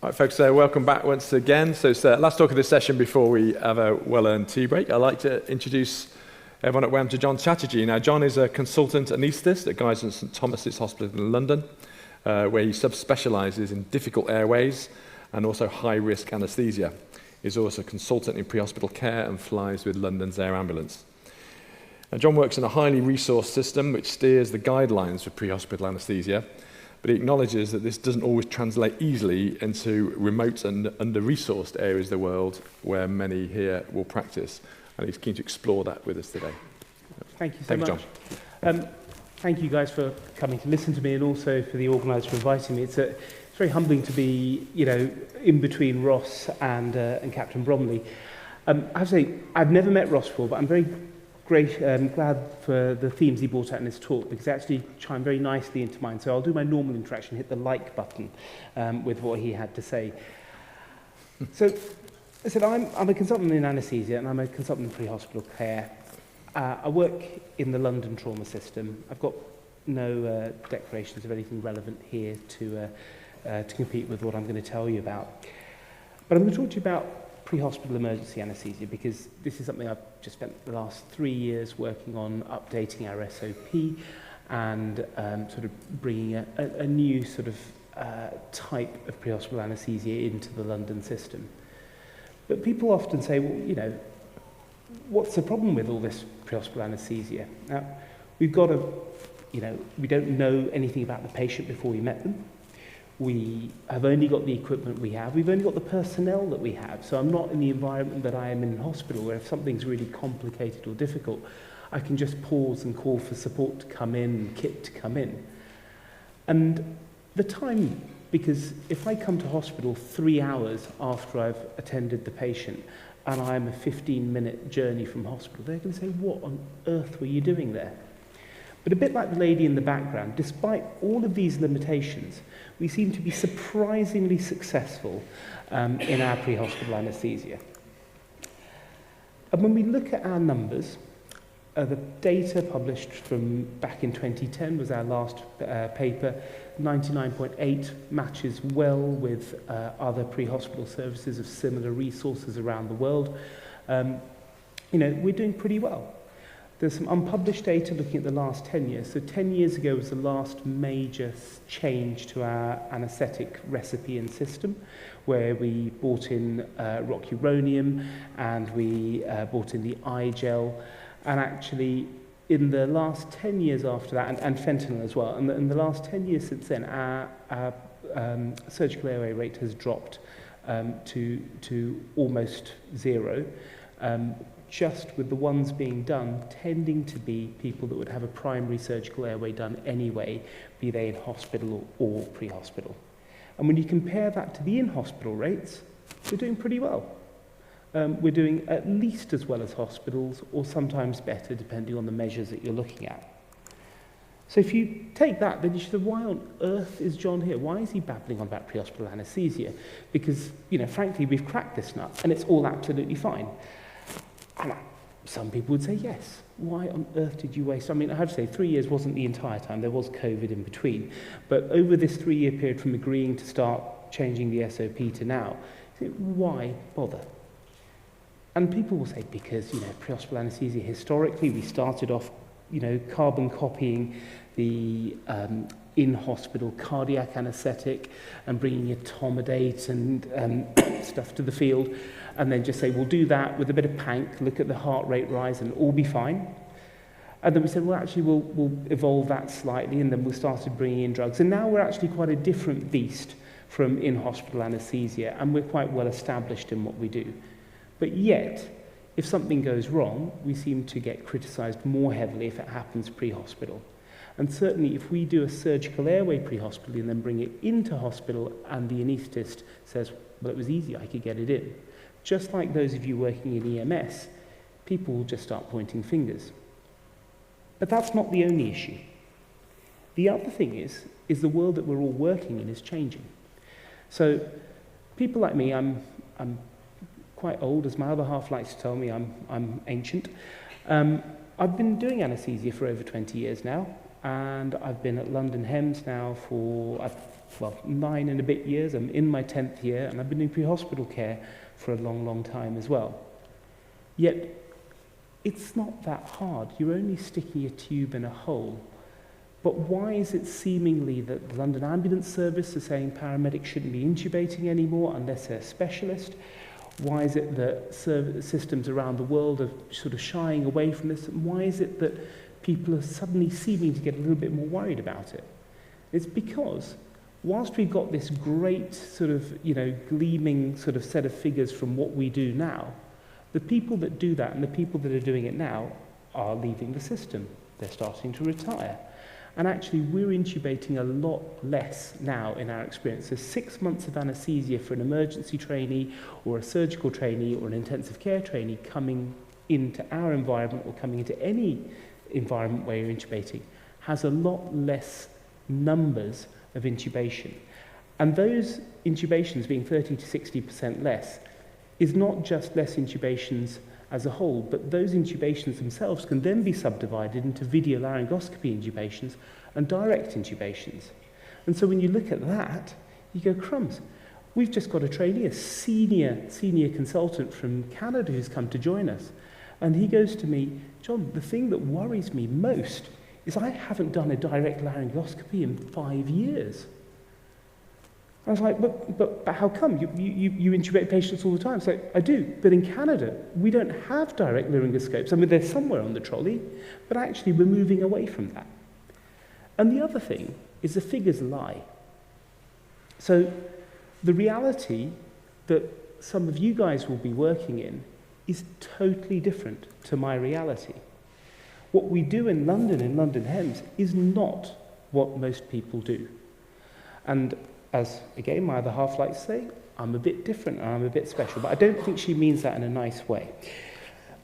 Right, folks, welcome back once again. So it's last talk of this session before we have a well-earned tea break. I'd like to introduce everyone at WAM to John Chatterjee. Now, John is a consultant anaesthetist at Guy's and St Thomas's Hospital in London, where he subspecialises in difficult airways and also high-risk anaesthesia. He's also a consultant in pre-hospital care and flies with London's Air Ambulance. Now, John works in a highly resourced system which steers the guidelines for pre-hospital anaesthesia, but he acknowledges that this doesn't always translate easily into remote and under-resourced areas of the world where many here will practice. And he's keen to explore that with us today. Thank you so much. John. Thank you guys for coming to listen to me and also for the organiser for inviting me. It's very humbling to be, in between Ross and Captain Bromley. I have to say, I've never met Ross before, but I'm very glad for the themes he brought out in his talk because they actually chime very nicely into mine. So I'll do my normal interaction, hit the like button with what he had to say. So, I said I'm a consultant in anaesthesia and I'm a consultant in pre-hospital care. I work in the London trauma system. I've got no declarations of anything relevant here to compete with what I'm going to tell you about. But I'm going to talk to you about pre-hospital emergency anaesthesia because this is something I've just spent the last 3 years working on updating our SOP and sort of bringing a new sort of type of pre-hospital anaesthesia into the London system. But people often say, well, what's the problem with all this pre-hospital anaesthesia? Now, we've got to, we don't know anything about the patient before we met them. We have only got the equipment we have. We've only got the personnel that we have. So I'm not in the environment that I am in hospital where if something's really complicated or difficult, I can just pause and call for support to come in and kit to come in. And the time, because if I come to hospital 3 hours after I've attended the patient and I'm a 15-minute journey from hospital, they're going to say, what on earth were you doing there? But a bit like the lady in the background, despite all of these limitations, we seem to be surprisingly successful in our pre-hospital anaesthesia. And when we look at our numbers, the data published from back in 2010 was our last paper. 99.8 matches well with other pre-hospital services of similar resources around the world. We're doing pretty well. There's some unpublished data looking at the last 10 years. So 10 years ago was the last major change to our anaesthetic recipe and system, where we brought in rocuronium and we brought in the eye gel. And actually, in the last 10 years after that, and fentanyl as well, and in the last 10 years since then, our surgical airway rate has dropped to almost zero. Just with the ones being done tending to be people that would have a primary surgical airway done anyway, be they in hospital or pre-hospital. And when you compare that to the in-hospital rates, we're doing pretty well. We're doing at least as well as hospitals, or sometimes better, depending on the measures that you're looking at. So if you take that, then you should say, why on earth is John here? Why is he babbling on about pre-hospital anaesthesia? Because, frankly, we've cracked this nut, and it's all absolutely fine. And some people would say, yes, why on earth did you waste? I mean, I have to say, 3 years wasn't the entire time. There was COVID in between. But over this 3-year period from agreeing to start changing the SOP to now, why bother? And people will say, because, pre-hospital anaesthesia, historically, we started off, carbon copying the in-hospital cardiac anaesthetic and bringing etomidate and stuff to the field, and then just say, we'll do that with a bit of pank, look at the heart rate rise, and all be fine. And then we said, well, actually, we'll evolve that slightly, and then we started bringing in drugs. And now we're actually quite a different beast from in-hospital anaesthesia, and we're quite well established in what we do. But yet, if something goes wrong, we seem to get criticised more heavily if it happens pre-hospital. And certainly if we do a surgical airway pre-hospital and then bring it into hospital and the anaesthetist says, well, it was easy, I could get it in. Just like those of you working in EMS, people will just start pointing fingers. But that's not the only issue. The other thing is the world that we're all working in is changing. So people like me, I'm quite old, as my other half likes to tell me, I'm ancient. I've been doing anaesthesia for over 20 years now, and I've been at London HEMS now for, I've 9 and a bit years. I'm in my 10th year, and I've been in pre-hospital care for a long, long time as well. Yet, it's not that hard. You're only sticking a tube in a hole. But why is it seemingly that the London Ambulance Service are saying paramedics shouldn't be intubating anymore unless they're a specialist? Why is it that systems around the world are sort of shying away from this? And why is it that people are suddenly seeming to get a little bit more worried about it? It's because whilst we've got this great sort of, gleaming sort of set of figures from what we do now, the people that do that and the people that are doing it now are leaving the system. They're starting to retire. And actually, we're intubating a lot less now in our experience. So 6 months of anaesthesia for an emergency trainee or a surgical trainee or an intensive care trainee coming into our environment or coming into any environment where you're intubating has a lot less numbers of intubation. And those intubations being 30 to 60% less is not just less intubations as a whole, but those intubations themselves can then be subdivided into video laryngoscopy intubations and direct intubations. And so when you look at that, you go, crumbs, we've just got a trainee, a senior consultant from Canada who's come to join us. And he goes to me, John, the thing that worries me most is I haven't done a direct laryngoscopy in 5 years. I was like, but how come? You intubate patients all the time. It's like, I do, but in Canada, we don't have direct laryngoscopes. I mean, they're somewhere on the trolley, but actually we're moving away from that. And the other thing is the figures lie. So the reality that some of you guys will be working in is totally different to my reality. What we do in London HEMS, is not what most people do. And as, again, my other half likes to say, I'm a bit different and I'm a bit special. But I don't think she means that in a nice way.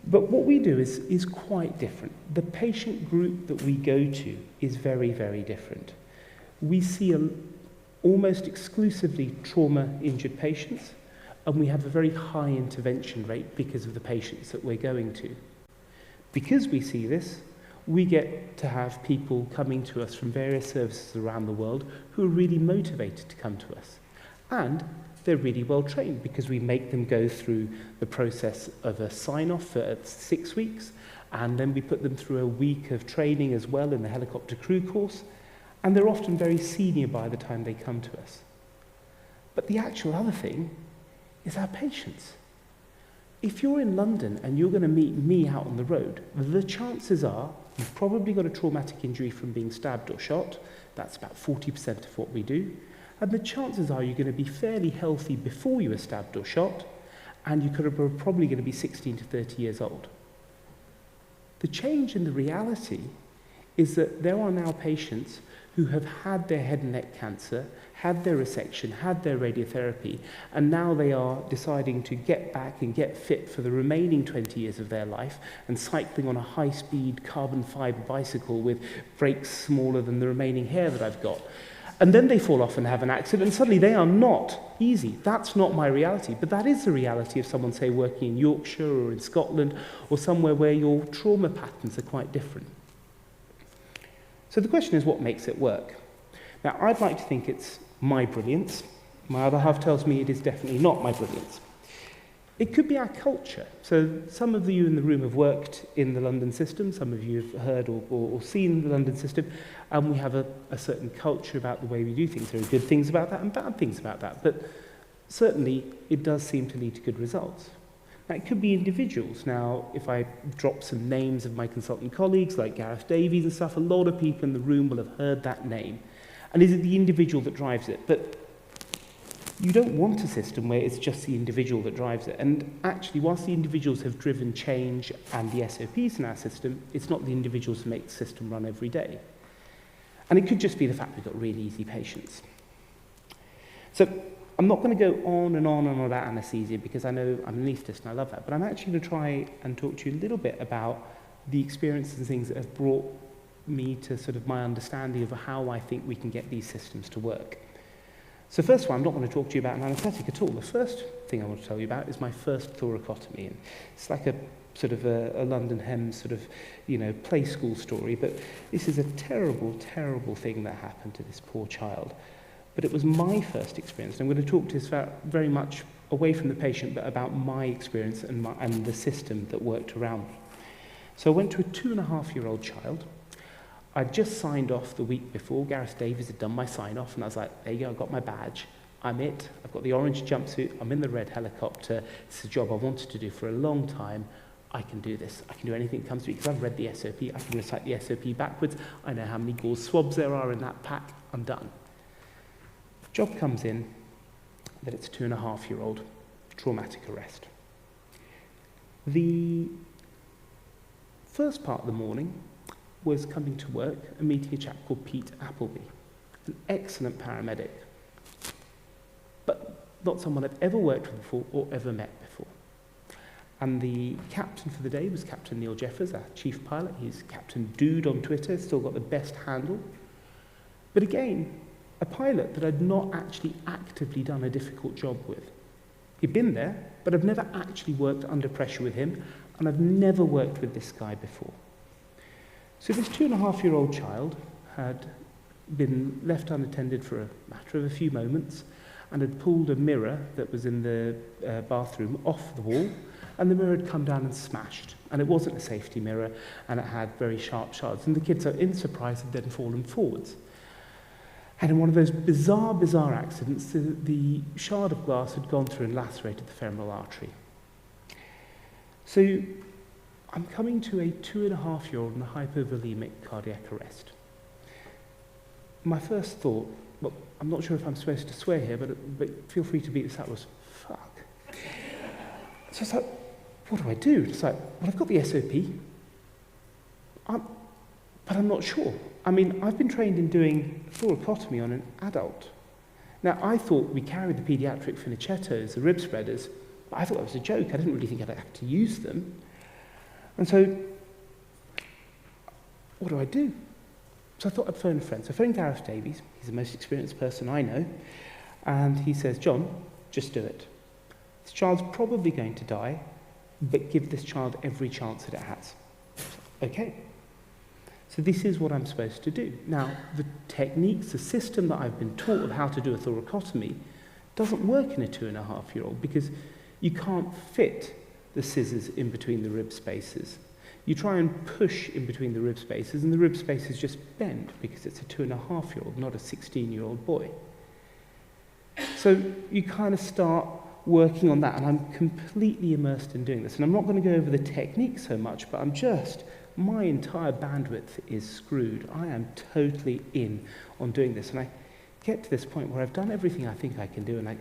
But what we do is quite different. The patient group that we go to is very, very different. We see almost exclusively trauma-injured patients, and we have a very high intervention rate because of the patients that we're going to. Because we see this, we get to have people coming to us from various services around the world who are really motivated to come to us. And they're really well trained because we make them go through the process of a sign-off for 6 weeks, and then we put them through a week of training as well in the helicopter crew course, and they're often very senior by the time they come to us. But the actual other thing is our patients. If you're in London and you're going to meet me out on the road, the chances are you've probably got a traumatic injury from being stabbed or shot. That's about 40% of what we do. And the chances are you're going to be fairly healthy before you were stabbed or shot, and you're probably going to be 16 to 30 years old. The change in the reality is that there are now patients who have had their head and neck cancer, had their resection, had their radiotherapy, and now they are deciding to get back and get fit for the remaining 20 years of their life and cycling on a high-speed carbon fibre bicycle with brakes smaller than the remaining hair that I've got. And then they fall off and have an accident, and suddenly they are not easy. That's not my reality, but that is the reality of someone, say, working in Yorkshire or in Scotland or somewhere where your trauma patterns are quite different. So the question is, what makes it work? Now, I'd like to think it's my brilliance. My other half tells me it is definitely not my brilliance. It could be our culture. So some of you in the room have worked in the London system, some of you have heard or seen the London system, and we have a certain culture about the way we do things. There are good things about that and bad things about that, but certainly it does seem to lead to good results. Now, it could be individuals. Now, if I drop some names of my consultant colleagues, like Gareth Davies and stuff, a lot of people in the room will have heard that name. And is it the individual that drives it? But you don't want a system where it's just the individual that drives it. And actually, whilst the individuals have driven change and the SOPs in our system, it's not the individuals who make the system run every day. And it could just be the fact we've got really easy patients. So I'm not going to go on and on about anaesthesia because I know I'm an anaesthetist and I love that, but I'm actually going to try and talk to you a little bit about the experiences and things that have brought me to sort of my understanding of how I think we can get these systems to work. So first of all, I'm not going to talk to you about an anaesthetic at all. The first thing I want to tell you about is my first thoracotomy. And it's like a sort of a London HEMS sort of, play school story, but this is a terrible, terrible thing that happened to this poor child. But it was my first experience. And I'm going to talk to this very much away from the patient, but about my experience and the system that worked around me. So I went to a 2.5-year-old child. I'd just signed off the week before. Gareth Davies had done my sign-off, and I was like, there you go, I've got my badge. I'm it. I've got the orange jumpsuit. I'm in the red helicopter. It's a job I wanted to do for a long time. I can do this. I can do anything that comes to me because I've read the SOP. I can recite the SOP backwards. I know how many gauze swabs there are in that pack. I'm done. Job comes in that it's a 2.5-year-old, traumatic arrest. The first part of the morning was coming to work and meeting a chap called Pete Appleby, an excellent paramedic, but not someone I've ever worked with before or ever met before. And the captain for the day was Captain Neil Jeffers, our chief pilot. He's Captain Dude on Twitter, still got the best handle. But again, a pilot that I'd not actually actively done a difficult job with. He'd been there, but I've never actually worked under pressure with him, and I've never worked with this guy before. So this 2.5-year-old child had been left unattended for a matter of a few moments and had pulled a mirror that was in the bathroom off the wall, and the mirror had come down and smashed. And it wasn't a safety mirror, and it had very sharp shards. And the kids, in surprise, had then fallen forwards. And in one of those bizarre accidents, the shard of glass had gone through and lacerated the femoral artery. So I'm coming to a 2.5-year-old in a hypovolemic cardiac arrest. My first thought, well, I'm not sure if I'm supposed to swear here, but feel free to beat this out, was, fuck. So it's like, what do I do? It's like, well, I've got the SOP, but I'm not sure. I mean, I've been trained in doing thoracotomy on an adult. Now, I thought we carried the paediatric finicettos, the rib spreaders, but I thought that was a joke. I didn't really think I'd have to use them. And so, what do I do? So I thought I'd phone a friend. So I phoned Gareth Davies. He's the most experienced person I know. And he says, John, just do it. This child's probably going to die, but give this child every chance that it has. Okay. So this is what I'm supposed to do. Now, the techniques, the system that I've been taught of how to do a thoracotomy doesn't work in a 2.5-year-old because you can't fit the scissors in between the rib spaces. You try and push in between the rib spaces, and the rib spaces just bend because it's a 2.5-year-old, not a 16-year-old boy. So you kind of start working on that, and I'm completely immersed in doing this. And I'm not going to go over the technique so much, but my entire bandwidth is screwed. I am totally in on doing this. And I get to this point where I've done everything I think I can do, and I'm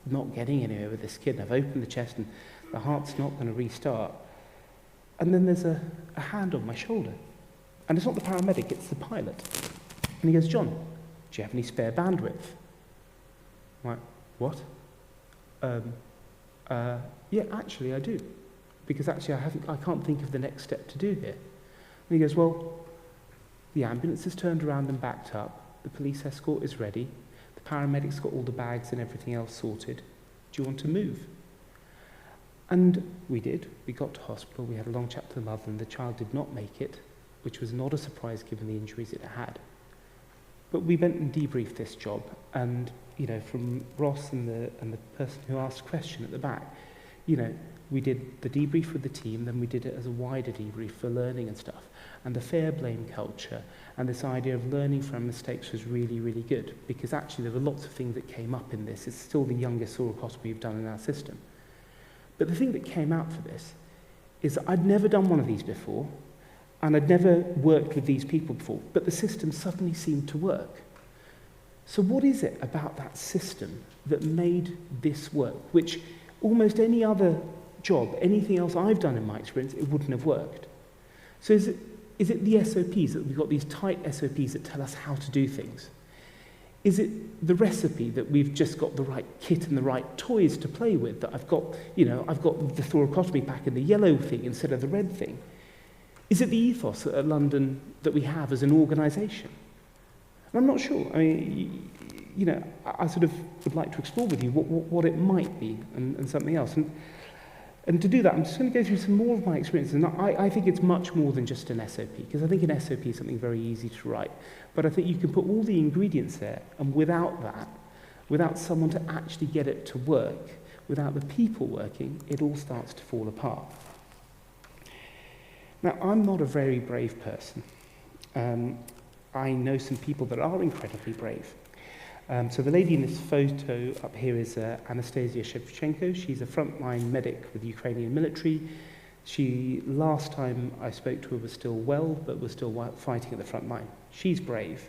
not getting anywhere with this kid. And I've opened the chest, and the heart's not going to restart. And then there's a hand on my shoulder. And it's not the paramedic, it's the pilot. And he goes, John, do you have any spare bandwidth? I'm like, what? Yeah, actually I do. Because actually I can't think of the next step to do here. And he goes, well, the ambulance is turned around and backed up. The police escort is ready. The paramedics got all the bags and everything else sorted. Do you want to move? And we did. We got to hospital. We had a long chat to the mother, and the child did not make it, which was not a surprise given the injuries it had. But we went and debriefed this job, and from Ross and the person who asked the question at the back, we did the debrief with the team, then we did it as a wider debrief for learning and stuff. And the fair blame culture and this idea of learning from mistakes was really, really good, because actually there were lots of things that came up in this. It's still the youngest thoracotomy we've done in our system. But the thing that came out for this is that I'd never done one of these before, and I'd never worked with these people before, but the system suddenly seemed to work. So what is it about that system that made this work, which almost any other job, anything else I've done in my experience, it wouldn't have worked? So is it the SOPs, that we've got these tight SOPs that tell us how to do things? Is it the recipe that we've just got the right kit and the right toys to play with, that I've got the thoracotomy pack and the yellow thing instead of the red thing? Is it the ethos at London that we have as an organisation? I'm not sure. I mean, I sort of would like to explore with you what it might be and something else. And And to do that, I'm just going to go through some more of my experiences. And I think it's much more than just an SOP, because I think an SOP is something very easy to write. But I think you can put all the ingredients there, and without that, without someone to actually get it to work, without the people working, it all starts to fall apart. Now, I'm not a very brave person. I know some people that are incredibly brave. So the lady in this photo up here is Anaesthesia. She's a frontline medic with the Ukrainian military. Last time I spoke to her, was still well, but was still fighting at the front line. She's brave.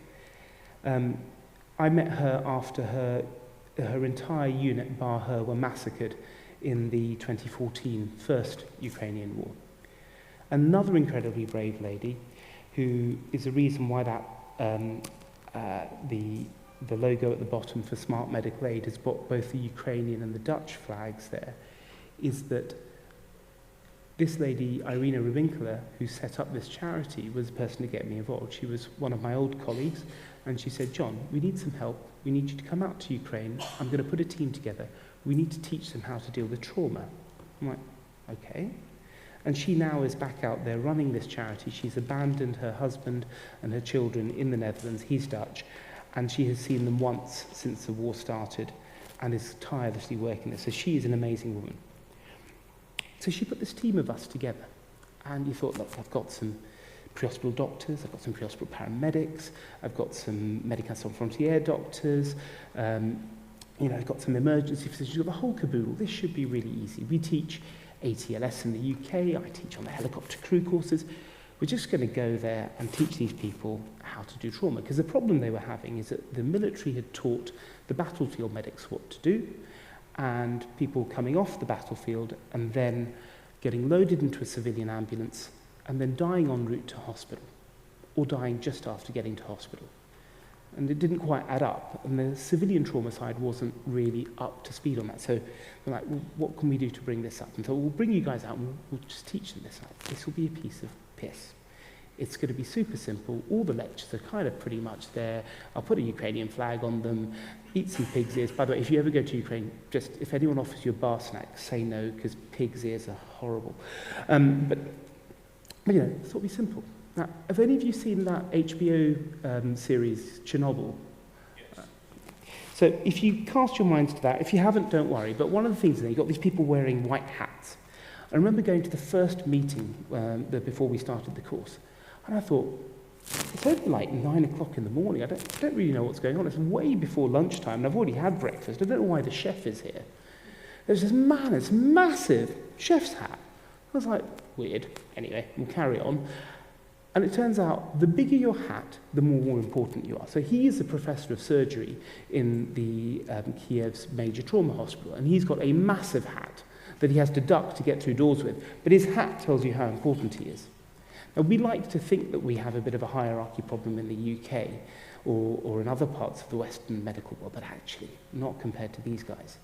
I met her after her entire unit, bar her, were massacred in the 2014 First Ukrainian War. Another incredibly brave lady, who is the reason why that the logo at the bottom for Smart Medical Aid has got both the Ukrainian and the Dutch flags there, is that this lady, Irina Rubinkova, who set up this charity, was the person to get me involved. She was one of my old colleagues, and she said, John, we need some help. We need you to come out to Ukraine. I'm going to put a team together. We need to teach them how to deal with trauma. I'm like, okay. And she now is back out there running this charity. She's abandoned her husband and her children in the Netherlands. He's Dutch. And she has seen them once since the war started and is tirelessly working there. So she is an amazing woman. So she put this team of us together. And you thought, look, I've got some pre-hospital doctors, I've got some pre-hospital paramedics, I've got some Médecins Sans Frontières doctors, I've got some emergency physicians, the whole caboodle. This should be really easy. We teach ATLS in the UK, I teach on the helicopter crew courses. We're just going to go there and teach these people how to do trauma. Because the problem they were having is that the military had taught the battlefield medics what to do, and people coming off the battlefield and then getting loaded into a civilian ambulance and then dying en route to hospital, or dying just after getting to hospital. And it didn't quite add up, and the civilian trauma side wasn't really up to speed on that. So we're like, well, what can we do to bring this up? And so we'll bring you guys out and we'll just teach them this. This will be a piece of piss. It's going to be super simple. All the lectures are kind of pretty much there. I'll put a Ukrainian flag on them, eat some pig's ears. By the way, if you ever go to Ukraine, just if anyone offers you a bar snack, say no, because pig's ears are horrible. But this will be simple. Now, have any of you seen that HBO series, Chernobyl? Yes. So if you cast your minds to that, if you haven't, don't worry. But one of the things there, you've got these people wearing white hats. I remember going to the first meeting before we started the course, and I thought, it's only like 9 o'clock in the morning. I don't really know what's going on. It's way before lunchtime, and I've already had breakfast. I don't know why the chef is here. There's this man, this massive chef's hat. I was like, weird. Anyway, we'll carry on. And it turns out, the bigger your hat, the more important you are. So he is a professor of surgery in the Kiev's major trauma hospital, and he's got a massive hat that he has to duck to get through doors with. But his hat tells you how important he is. Now, we like to think that we have a bit of a hierarchy problem in the UK or in other parts of the Western medical world, but actually, not compared to these guys.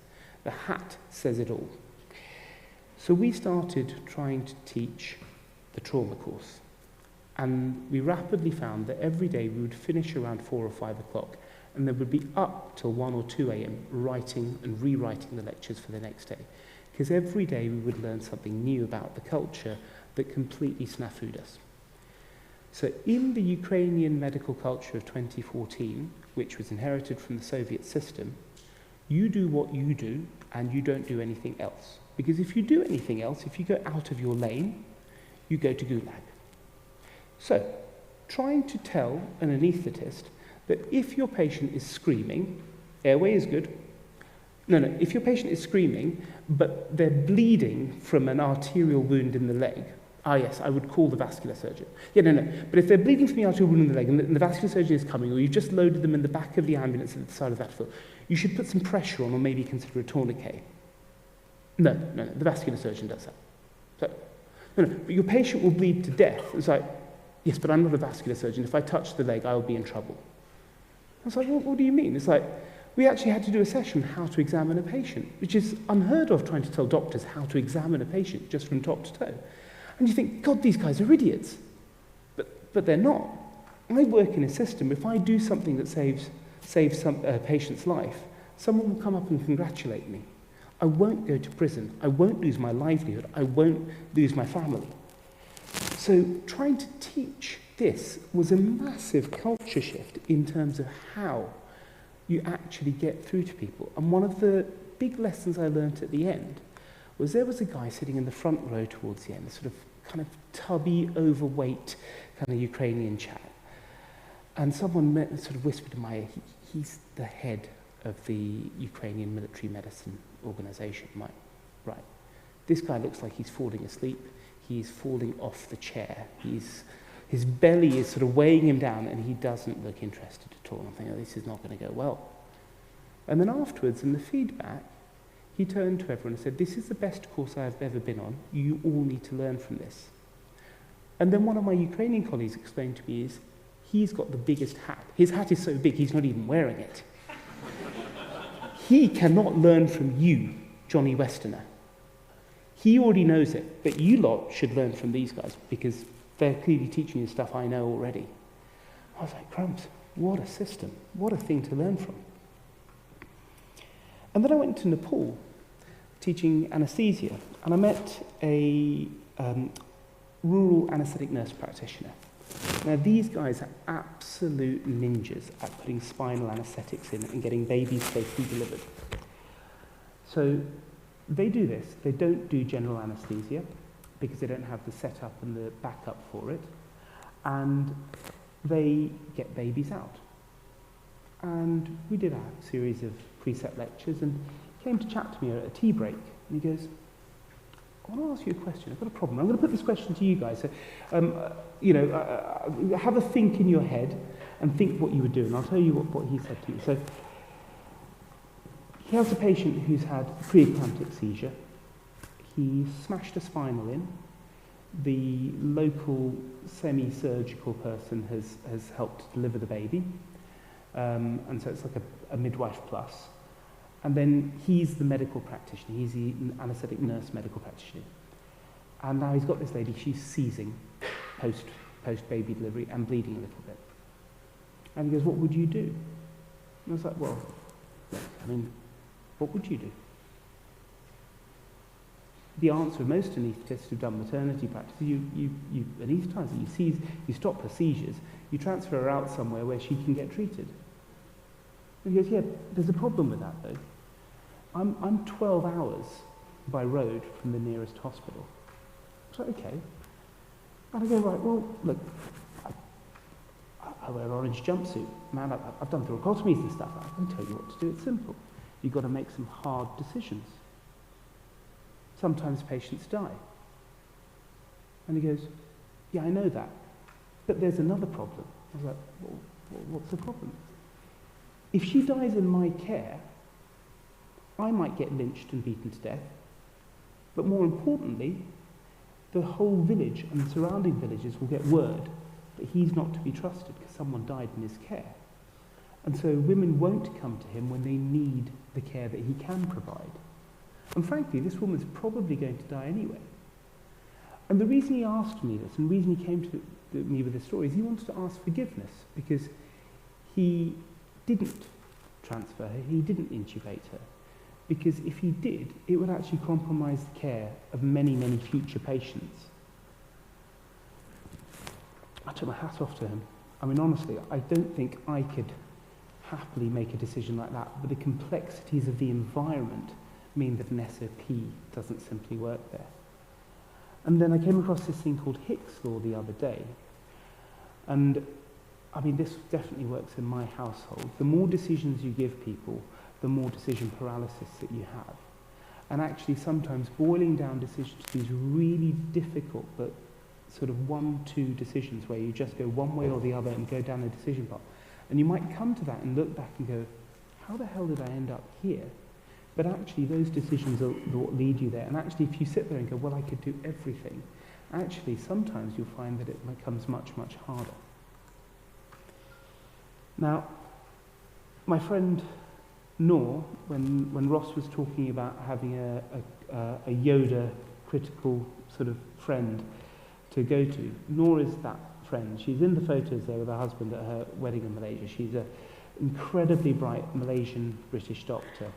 The hat says it all. So we started trying to teach the trauma course. And we rapidly found that every day we would finish around 4 or 5 o'clock, and then would be up till 1 or 2 a.m. writing and rewriting the lectures for the next day. Because every day we would learn something new about the culture that completely snafu'd us. So in the Ukrainian medical culture of 2014, which was inherited from the Soviet system, you do what you do and you don't do anything else. Because if you do anything else, if you go out of your lane, you go to Gulag. So, trying to tell an anaesthetist that if your patient is screaming, airway is good. If your patient is screaming, but they're bleeding from an arterial wound in the leg, yes, I would call the vascular surgeon. But if they're bleeding from the arterial wound in the leg and the vascular surgeon is coming, or you've just loaded them in the back of the ambulance at the side of the battlefield, you should put some pressure on or maybe consider a tourniquet. No, the vascular surgeon does that. So, but your patient will bleed to death. It's like, yes, but I'm not a vascular surgeon. If I touch the leg, I'll be in trouble. I was like, well, what do you mean? It's like, we actually had to do a session on how to examine a patient, which is unheard of, trying to tell doctors how to examine a patient just from top to toe. And you think, God, these guys are idiots. But they're not. I work in a system. If I do something that saves some patient's life, someone will come up and congratulate me. I won't go to prison. I won't lose my livelihood. I won't lose my family. So trying to teach this was a massive culture shift in terms of how you actually get through to people. And one of the big lessons I learned at the end was there was a guy sitting in the front row towards the end, a sort of kind of tubby, overweight kind of Ukrainian chap. And someone sort of whispered in my ear, he's the head of the Ukrainian military medicine organization. I'm like, right, this guy looks like he's falling asleep. He's falling off the chair. His belly is sort of weighing him down, and he doesn't look interested at all. I'm thinking, oh, this is not going to go well. And then afterwards, in the feedback, he turned to everyone and said, this is the best course I've ever been on. You all need to learn from this. And then one of my Ukrainian colleagues explained to me is, he's got the biggest hat. His hat is so big, he's not even wearing it. He cannot learn from you, Johnny Westerner. He already knows it, but you lot should learn from these guys because they're clearly teaching you stuff I know already. I was like, crumbs, what a system, what a thing to learn from. And then I went to Nepal, teaching anaesthesia, and I met a rural anaesthetic nurse practitioner. Now, these guys are absolute ninjas at putting spinal anaesthetics in and getting babies safely delivered. So they do this. They don't do general anaesthesia because they don't have the setup and the backup for it. And they get babies out. And we did a series of preset lectures, and he came to chat to me at a tea break. And he goes, I want to ask you a question. I've got a problem. I'm going to put this question to you guys. So, have a think in your head and think what you would do. And I'll tell you what he said to me. So he has a patient who's had preeclamptic seizure. He smashed a spinal in. The local semi-surgical person has helped deliver the baby. And so it's like a midwife plus. And then he's the medical practitioner. He's the anaesthetic nurse medical practitioner. And now he's got this lady, she's seizing post-baby delivery and bleeding a little bit. And he goes, what would you do? And I was like, well, what would you do? The answer of most anaesthetists who've done maternity practice, you anaesthetize her, you stop her seizures, you transfer her out somewhere where she can get treated. And he goes, yeah, there's a problem with that though. I'm 12 hours by road from the nearest hospital. So okay. And I go, right, well, look, I wear an orange jumpsuit. Man, I've done thoracotomies and stuff. I can tell you what to do. It's simple. You've got to make some hard decisions. Sometimes patients die. And he goes, yeah, I know that. But there's another problem. I was like, well, what's the problem? If she dies in my care, I might get lynched and beaten to death. But more importantly, the whole village and the surrounding villages will get word that he's not to be trusted because someone died in his care. And so women won't come to him when they need the care that he can provide. And frankly, this woman's probably going to die anyway. And the reason he asked me this, and the reason he came to me with this story, is he wanted to ask forgiveness because he didn't transfer her, he didn't intubate her. Because if he did, it would actually compromise the care of many, many future patients. I took my hat off to him. I mean, honestly, I don't think I could happily make a decision like that, but the complexities of the environment mean that an SOP doesn't simply work there. And then I came across this thing called Hick's Law the other day. And I mean, this definitely works in my household. The more decisions you give people, the more decision paralysis that you have. And actually sometimes boiling down decisions to these really difficult but sort of 1-2 decisions where you just go one way or the other and go down a decision path. And you might come to that and look back and go, how the hell did I end up here? But actually those decisions are what lead you there. And actually if you sit there and go, well, I could do everything, actually sometimes you'll find that it becomes much, much harder. Now, my friend Noor, when Ross was talking about having a Yoda critical sort of friend to go to, Noor is that friend. She's in the photos there with her husband at her wedding in Malaysia. She's an incredibly bright Malaysian British doctor.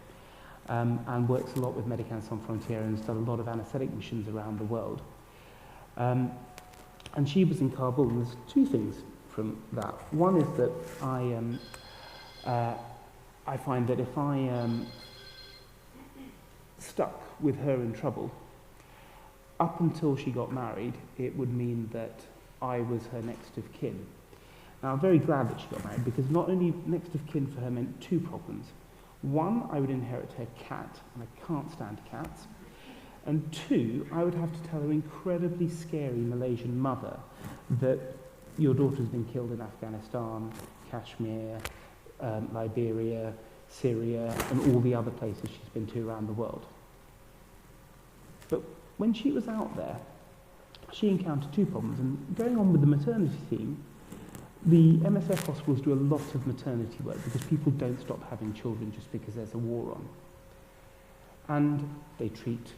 and works a lot with Médecins Sans Frontières and has done a lot of anaesthetic missions around the world. And she was in Kabul, and there's two things from that. One is that I find that if I stuck with her in trouble, up until she got married, it would mean that I was her next of kin. Now, I'm very glad that she got married, because not only next of kin for her meant two problems. One, I would inherit her cat, and I can't stand cats. And two, I would have to tell her incredibly scary Malaysian mother that your daughter's been killed in Afghanistan, Kashmir, Liberia, Syria, and all the other places she's been to around the world. But when she was out there, she encountered two problems. And going on with the maternity theme, the MSF hospitals do a lot of maternity work because people don't stop having children just because there's a war on. And they treat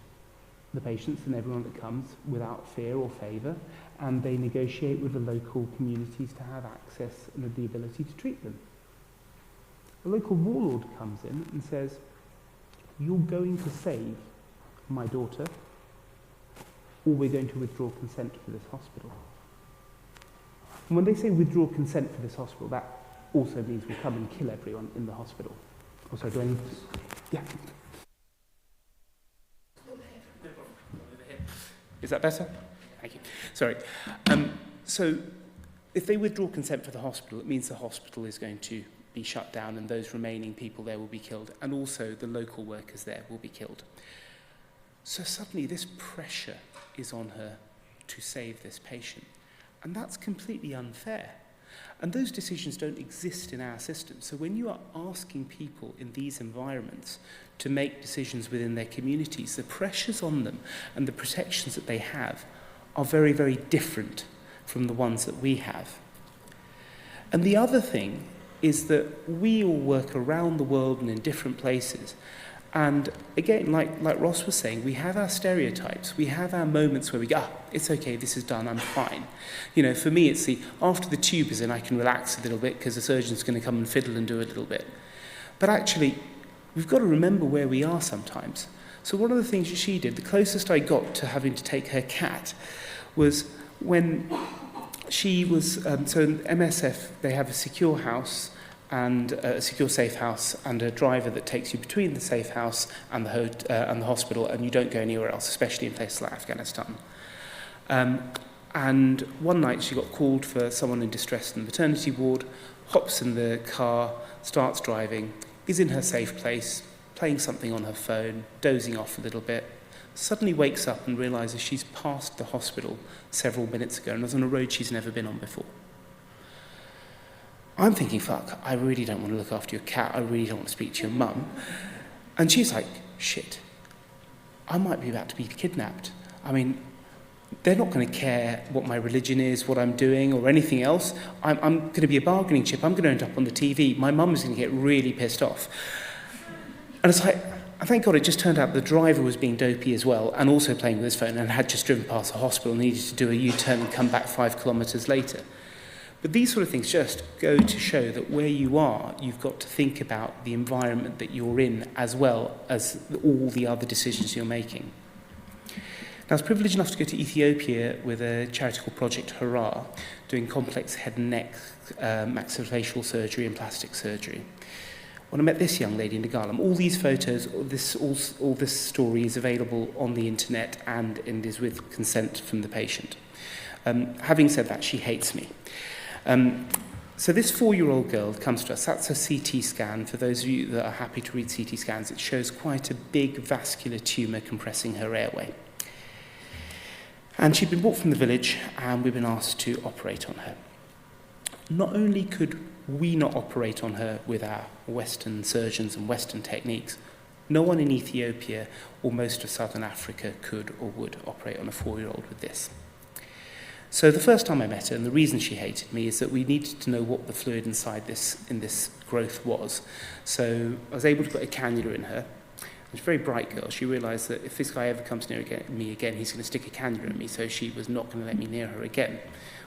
the patients and everyone that comes without fear or favour, and they negotiate with the local communities to have access and the ability to treat them. A local warlord comes in and says, "You're going to save my daughter, or we're going to withdraw consent for this hospital." And when they say withdraw consent for this hospital, that also means we'll come and kill everyone in the hospital. Also, do I need to... Yeah. Is that better? Thank you. Sorry. So if they withdraw consent for the hospital, it means the hospital is going to be shut down and those remaining people there will be killed, and also the local workers there will be killed. So suddenly this pressure is on her to save this patient. And that's completely unfair. And those decisions don't exist in our system. So when you are asking people in these environments to make decisions within their communities, the pressures on them and the protections that they have are very, very different from the ones that we have. And the other thing is that we all work around the world and in different places. And again, like Ross was saying, we have our stereotypes. We have our moments where we go, it's okay, this is done, I'm fine. You know, for me, it's after the tube is in, I can relax a little bit because the surgeon's going to come and fiddle and do a little bit. But actually, we've got to remember where we are sometimes. So one of the things that she did, the closest I got to having to take her cat, was when she was, so in MSF, they have a secure house, and a secure safe house, and a driver that takes you between the safe house and the hospital, and you don't go anywhere else, especially in places like Afghanistan. And one night she got called for someone in distress in the maternity ward, hops in the car, starts driving, is in her safe place, playing something on her phone, dozing off a little bit, suddenly wakes up and realises she's passed the hospital several minutes ago and was on a road she's never been on before. I'm thinking, fuck, I really don't want to look after your cat, I really don't want to speak to your mum. And she's like, shit, I might be about to be kidnapped. I mean, they're not going to care what my religion is, what I'm doing, or anything else. I'm going to be a bargaining chip, I'm going to end up on the TV, my mum is going to get really pissed off. And it's like, thank God it just turned out the driver was being dopey as well, and also playing with his phone, and had just driven past the hospital and needed to do a U-turn and come back 5 kilometres later. But these sort of things just go to show that where you are, you've got to think about the environment that you're in as well as all the other decisions you're making. Now, I was privileged enough to go to Ethiopia with a charitable project, Hurrah, doing complex head and neck, maxillofacial surgery and plastic surgery. When I met this young lady in Nagalam, all these photos, all this story is available on the internet and is with consent from the patient. Having said that, she hates me. So this 4-year-old girl comes to us. That's a CT scan. For those of you that are happy to read CT scans, it shows quite a big vascular tumour compressing her airway. And she'd been brought from the village, and we've been asked to operate on her. Not only could we not operate on her with our Western surgeons and Western techniques, no one in Ethiopia or most of Southern Africa could or would operate on a 4-year-old with this. So the first time I met her, and the reason she hated me, is that we needed to know what the fluid inside this growth was. So I was able to put a cannula in her, She's a very bright girl. She realised that if this guy ever comes near me again, he's going to stick a cannula in me, so she was not going to let me near her again.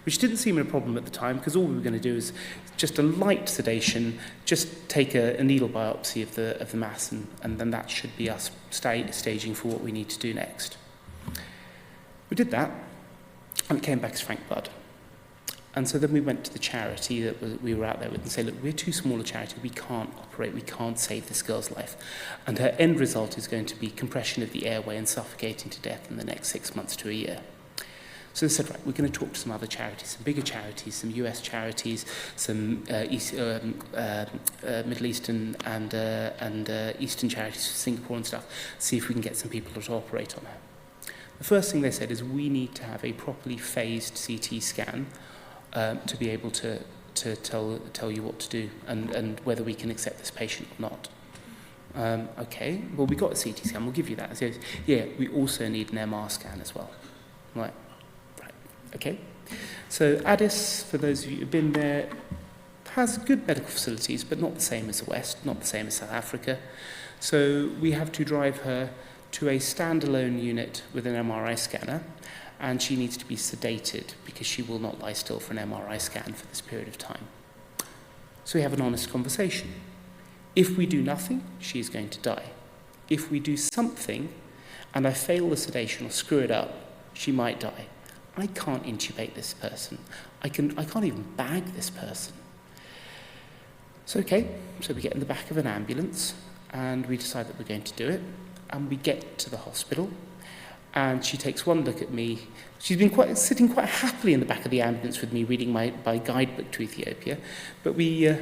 Which didn't seem a problem at the time, because all we were going to do is just a light sedation, just take a needle biopsy of the mass, and then that should be us staging for what we need to do next. We did that, and it came back as frank blood. And so then we went to the charity that we were out there with and said, look, we're too small a charity, we can't operate, we can't save this girl's life. And her end result is going to be compression of the airway and suffocating to death in the next 6 months to a year. So they said, right, we're going to talk to some other charities, some bigger charities, some US charities, some Middle Eastern and Eastern charities, Singapore and stuff, see if we can get some people to operate on her. The first thing they said is we need to have a properly phased CT scan to be able to tell you what to do and whether we can accept this patient or not. Okay, well, we got a CT scan, we'll give you that. So, yeah, we also need an MR scan as well. Right, okay. So Addis, for those of you who've been there, has good medical facilities, but not the same as the West, not the same as South Africa. So we have to drive her to a standalone unit with an MRI scanner, and she needs to be sedated because she will not lie still for an MRI scan for this period of time. So we have an honest conversation. If we do nothing, she is going to die. If we do something, and I fail the sedation or screw it up, she might die. I can't intubate this person. I can't even bag this person. So okay, so we get in the back of an ambulance, and we decide that we're going to do it, and we get to the hospital, and she takes one look at me. She's been sitting quite happily in the back of the ambulance with me, reading my guidebook to Ethiopia. But we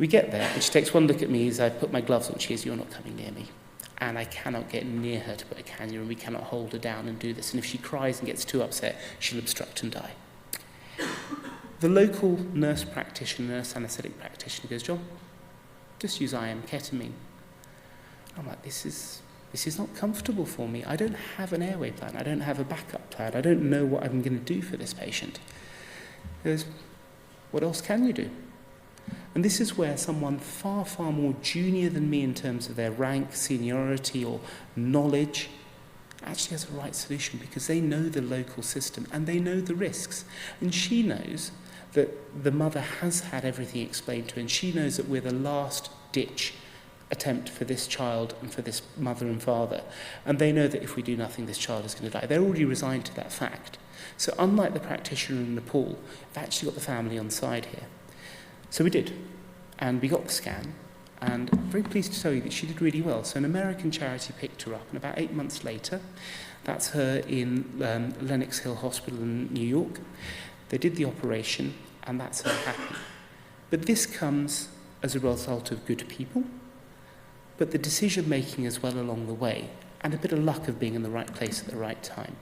get there, and she takes one look at me as I put my gloves on. She says, "You're not coming near me." And I cannot get near her to put a cannula, and we cannot hold her down and do this. And if she cries and gets too upset, she'll obstruct and die. The local nurse practitioner, nurse anaesthetic practitioner goes, "John, just use IM ketamine." I'm like, this is not comfortable for me. I don't have an airway plan. I don't have a backup plan. I don't know what I'm going to do for this patient. He goes, "What else can you do?" And this is where someone far, far more junior than me in terms of their rank, seniority, or knowledge actually has a right solution, because they know the local system and they know the risks. And she knows that the mother has had everything explained to her, and she knows that we're the last ditch attempt for this child and for this mother and father. And they know that if we do nothing, this child is going to die. They're already resigned to that fact. So unlike the practitioner in Nepal, they've actually got the family on side here. So we did, and we got the scan, and I'm very pleased to tell you that she did really well. So an American charity picked her up, and about 8 months later, that's her in Lenox Hill Hospital in New York. They did the operation, and that's her happy. But this comes as a result of good people, but the decision-making as well along the way, and a bit of luck of being in the right place at the right time.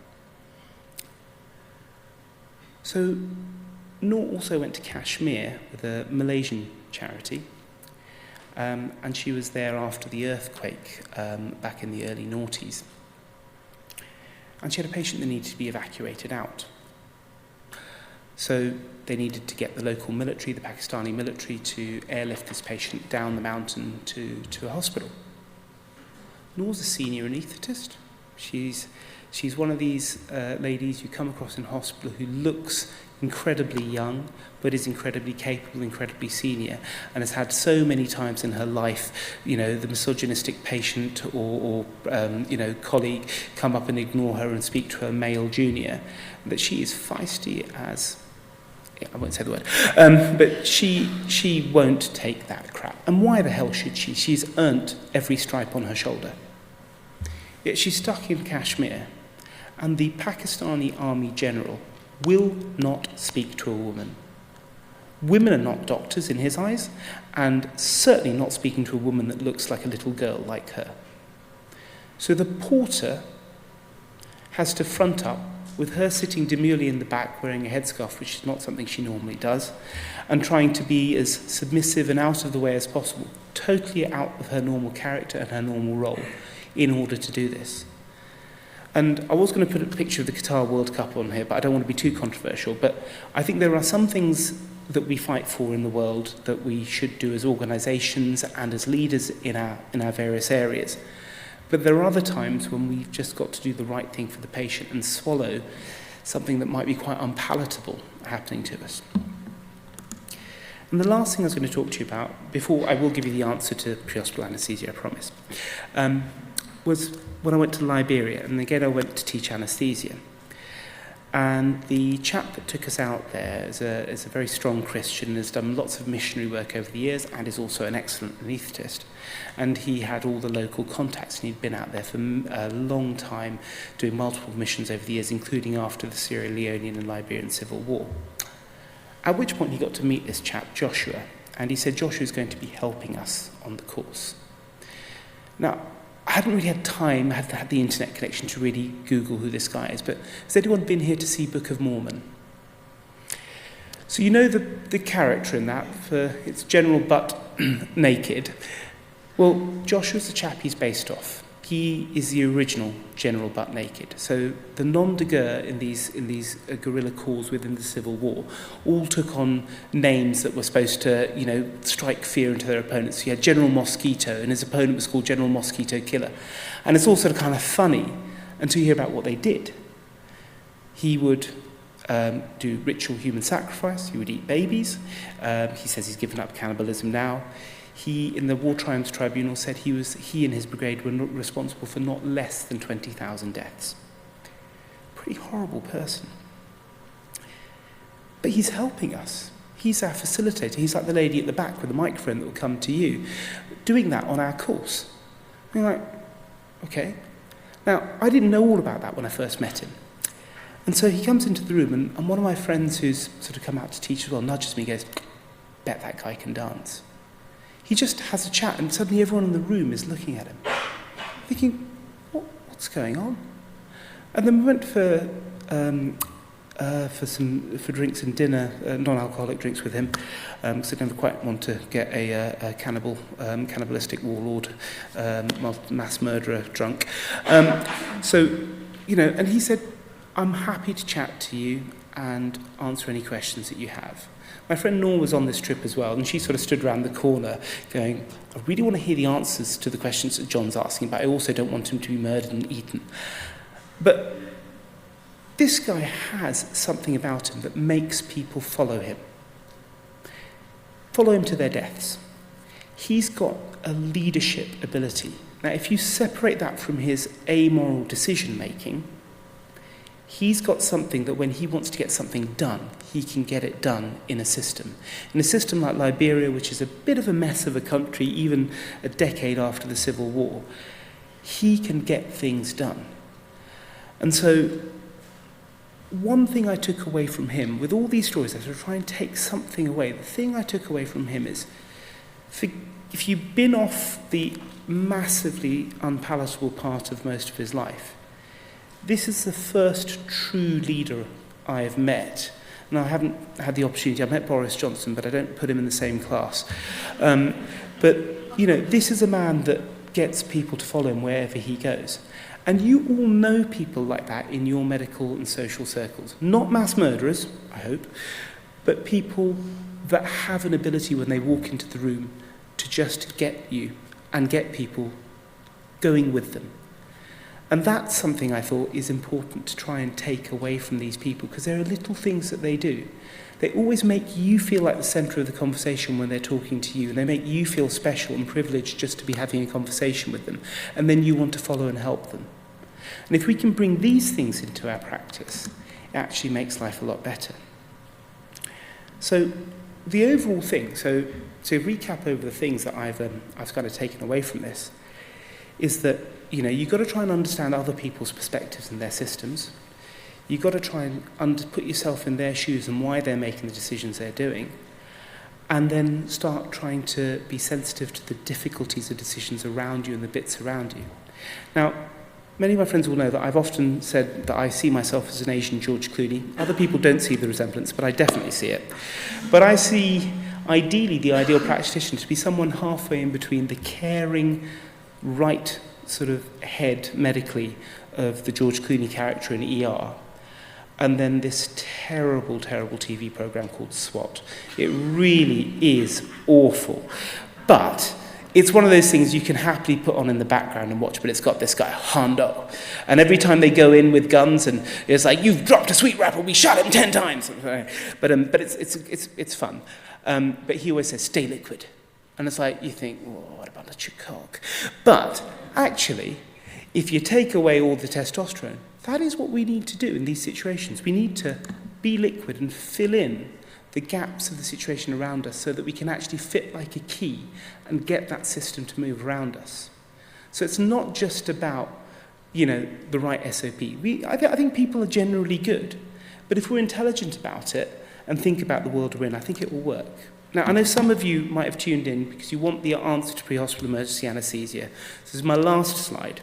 So Noor also went to Kashmir with a Malaysian charity, and she was there after the earthquake back in the early noughties. And she had a patient that needed to be evacuated out. So they needed to get the local military, the Pakistani military, to airlift this patient down the mountain to a hospital. Noor's a senior anaesthetist. She's one of these ladies you come across in hospital who looks incredibly young, but is incredibly capable, incredibly senior, and has had so many times in her life, the misogynistic patient or colleague come up and ignore her and speak to her male junior, that she is feisty as, I won't say the word, but she won't take that crap. And why the hell should she? She's earned every stripe on her shoulder. Yet she's stuck in Kashmir, and the Pakistani army general will not speak to a woman. Women are not doctors in his eyes, and certainly not speaking to a woman that looks like a little girl like her. So the porter has to front up with her sitting demurely in the back wearing a headscarf, which is not something she normally does, and trying to be as submissive and out of the way as possible, totally out of her normal character and her normal role in order to do this. And I was going to put a picture of the Qatar World Cup on here, but I don't want to be too controversial. But I think there are some things that we fight for in the world that we should do as organisations and as leaders in our various areas. But there are other times when we've just got to do the right thing for the patient and swallow something that might be quite unpalatable happening to us. And the last thing I was going to talk to you about, before I will give you the answer to pre-hospital anaesthesia, I promise, was when I went to Liberia, and again I went to teach anaesthesia. And the chap that took us out there is a very strong Christian, has done lots of missionary work over the years, and is also an excellent anaesthetist. And he had all the local contacts, and he'd been out there for a long time doing multiple missions over the years, including after the Sierra Leonean and Liberian Civil War. At which point he got to meet this chap, Joshua, and he said Joshua's going to be helping us on the course. Now, I hadn't really had time, had the internet connection to really Google who this guy is, but has anyone been here to see Book of Mormon? So you know the character in that, it's general butt naked. Well, Joshua's the chap he's based off. He is the original General Butt Naked. So the nom de guerre in these guerrilla calls within the Civil War all took on names that were supposed to, strike fear into their opponents. So you had General Mosquito, and his opponent was called General Mosquito Killer. And it's all sort of kind of funny until you hear about what they did. He would do ritual human sacrifice. He would eat babies. He says he's given up cannibalism now. He, in the War Crimes Tribunal, said he and his brigade were not responsible for not less than 20,000 deaths. Pretty horrible person. But he's helping us. He's our facilitator. He's like the lady at the back with the microphone that will come to you, doing that on our course. And you're like, okay. Now, I didn't know all about that when I first met him. And so he comes into the room, and one of my friends who's sort of come out to teach as well nudges me and goes, bet that guy can dance. He just has a chat, and suddenly everyone in the room is looking at him, thinking, what's going on? And then we went for drinks and dinner, non-alcoholic drinks with him, because I never quite want to get a cannibalistic warlord, mass murderer drunk. And he said, I'm happy to chat to you and answer any questions that you have. My friend Norm was on this trip as well, and she sort of stood around the corner going, I really want to hear the answers to the questions that John's asking, but I also don't want him to be murdered and eaten. But this guy has something about him that makes people follow him. Follow him to their deaths. He's got a leadership ability. Now, if you separate that from his amoral decision-making, he's got something that when he wants to get something done, he can get it done in a system. In a system like Liberia, which is a bit of a mess of a country, even a decade after the Civil War, he can get things done. And so one thing I took away from him, with all these stories, I sort of try and take something away. The thing I took away from him is, if you've been off the massively unpalatable part of most of his life, this is the first true leader I have met. And I haven't had the opportunity. I've met Boris Johnson, but I don't put him in the same class. This is a man that gets people to follow him wherever he goes. And you all know people like that in your medical and social circles. Not mass murderers, I hope, but people that have an ability when they walk into the room to just get you and get people going with them. And that's something I thought is important to try and take away from these people, because there are little things that they do. They always make you feel like the centre of the conversation when they're talking to you, and they make you feel special and privileged just to be having a conversation with them, and then you want to follow and help them. And if we can bring these things into our practice, it actually makes life a lot better. So the overall thing, so to recap over the things that I've kind of taken away from this, is that you've got to try and understand other people's perspectives and their systems. You've got to try and put yourself in their shoes and why they're making the decisions they're doing. And then start trying to be sensitive to the difficulties of decisions around you and the bits around you. Now, many of my friends will know that I've often said that I see myself as an Asian George Clooney. Other people don't see the resemblance, but I definitely see it. But I see, ideally, the ideal practitioner to be someone halfway in between the caring, right sort of head medically of the George Clooney character in ER, and then this terrible, terrible TV program called SWAT. It really is awful. But it's one of those things you can happily put on in the background and watch, but it's got this guy, Hondo. And every time they go in with guns, and it's like, you've dropped a sweet rapper, we shot him 10 times. But it's fun. But he always says, stay liquid. And it's like, you think, well, what about your cock? But actually, if you take away all the testosterone, that is what we need to do in these situations. We need to be liquid and fill in the gaps of the situation around us so that we can actually fit like a key and get that system to move around us. So it's not just about, the right SOP. I think people are generally good, but if we're intelligent about it and think about the world we're in, I think it will work. Now, I know some of you might have tuned in because you want the answer to pre-hospital emergency anaesthesia. This is my last slide.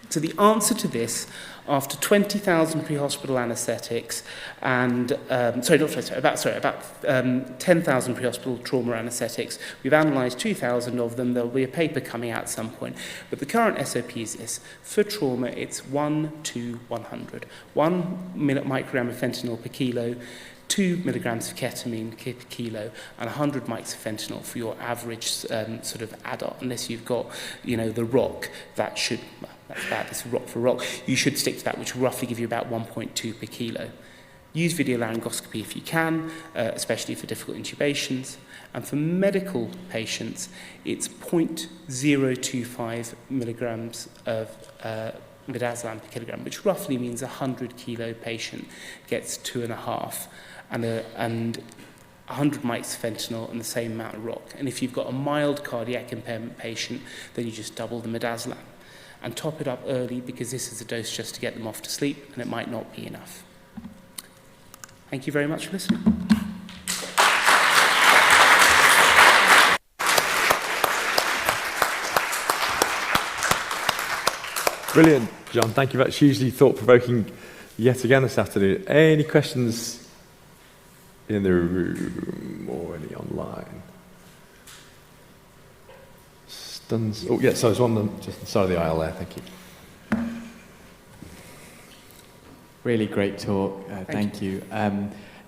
So the answer to this, after 20,000 pre-hospital anaesthetics and, about 10,000 pre-hospital trauma anaesthetics, we've analysed 2,000 of them. There'll be a paper coming out at some point. But the current SOP is this. For trauma, it's 1 to 100. 1 microgram of fentanyl per kilo, 2 milligrams of ketamine per kilo, and 100 mics of fentanyl for your average sort of adult. Unless you've got, the rock, that should... That's bad, this is rock for rock. You should stick to that, which will roughly give you about 1.2 per kilo. Use video laryngoscopy if you can, especially for difficult intubations. And for medical patients, it's 0.025 milligrams of midazolam per kilogram, which roughly means a 100 kilo patient gets 2.5, and 100 mics of fentanyl and the same amount of rock. And if you've got a mild cardiac impairment patient, then you just double the midazolam. And top it up early, because this is a dose just to get them off to sleep, and it might not be enough. Thank you very much for listening. Brilliant, John. Thank you. That's hugely thought-provoking yet again this afternoon. Any questions in the room or any online? Oh, yeah, so there's one just on the side of the aisle there. Thank you. Really great talk. Thank you.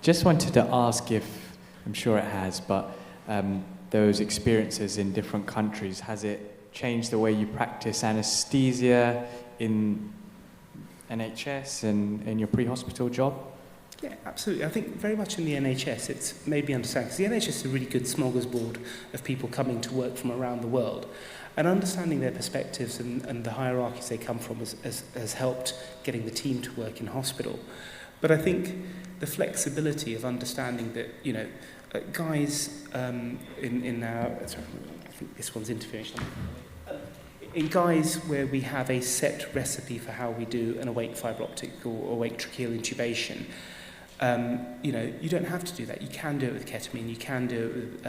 Just wanted to ask if, I'm sure it has, but those experiences in different countries, has it changed the way you practice anaesthesia in NHS and in your pre-hospital job? Yeah, absolutely. I think very much in the NHS, it's made me understand, because the NHS is a really good smorgasbord of people coming to work from around the world. And understanding their perspectives and the hierarchies they come from has helped getting the team to work in hospital. But I think the flexibility of understanding that, guys in our... Sorry, I think this one's interviewing. In guys where we have a set recipe for how we do an awake fibre optic or awake tracheal intubation, you don't have to do that. You can do it with ketamine, you can do it with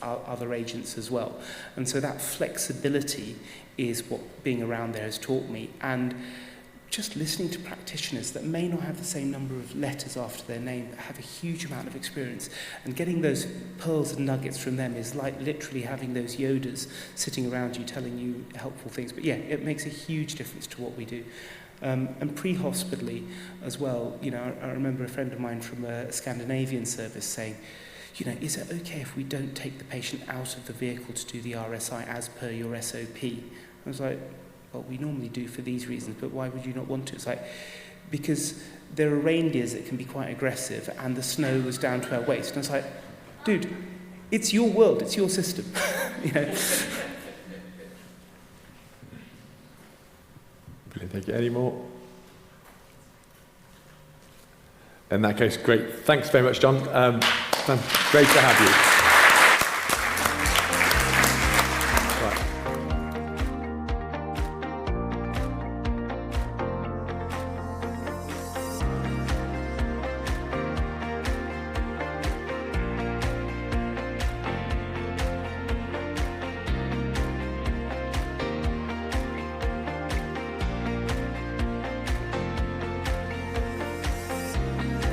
other agents as well. And so that flexibility is what being around there has taught me. And just listening to practitioners that may not have the same number of letters after their name, but have a huge amount of experience, and getting those pearls and nuggets from them is like literally having those Yodas sitting around you telling you helpful things. But yeah, it makes a huge difference to what we do. And pre-hospitally as well, I remember a friend of mine from a Scandinavian service saying, is it okay if we don't take the patient out of the vehicle to do the RSI as per your SOP? I was like, well, we normally do for these reasons, but why would you not want to? It's like, because there are reindeers that can be quite aggressive, and the snow was down to our waist. And I was like, dude, it's your world, it's your system. Brilliant, thank you. Any more? In that case, great. Thanks very much, John. Great to have you.